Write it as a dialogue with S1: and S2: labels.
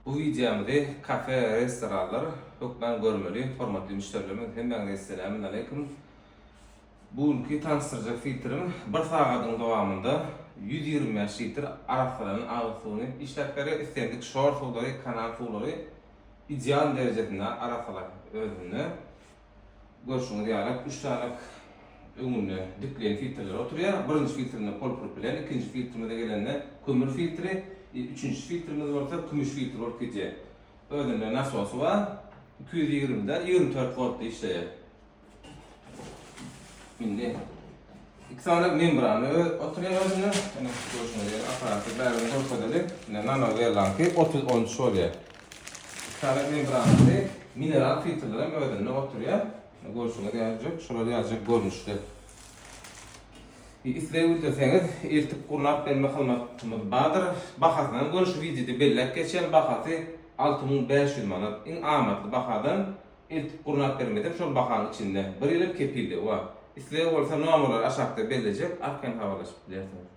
S1: Bu videomda kafe, restoranlar hukman görmeli, hormatly müşterilerimiz hemden selamun aleyküm. Bugünkü tanıştırıcı filtrim bir saatın dowamında 120 litre araflarının ağısını işletleri istendik şor suları, kanal suları ideal derecesinde arafalar özünü görüşünü diyerek 3 tane ümünlü dikleyen filtreler oturuyor. Birinci filtrinde polipropilen, ikinci filtrinde gelenle kömür filtre, üçüncü filtrimiz olsa gümüş filtre olup gidiyor. Özünde nasosu var, 220'de 24 voltta işleyen. Şimdi iki tane membranı oturuyor özünde. Yani görüşünü diyelim, aparatı beraber ortadadır. Yine nano verilen ki 30-13 oluyor. İki tane membranı mineral filtrelerim özünde oturuyor. Görüşünü diyecek, şurada yazacak görünüşte. İsleyebilir deseniz, iltip kurnak ben mıhılmatımız bağdır. Bakasından görüşü videoda bellek geçen bakası 6500 manat. En amatlı bakadan iltip kurnak vermedim, şol bakanın içinde. Bir yıl kepildi. İsleyebilir olsa numaralar aşağıda bellecek, arkan havalaşıp bilirsiniz.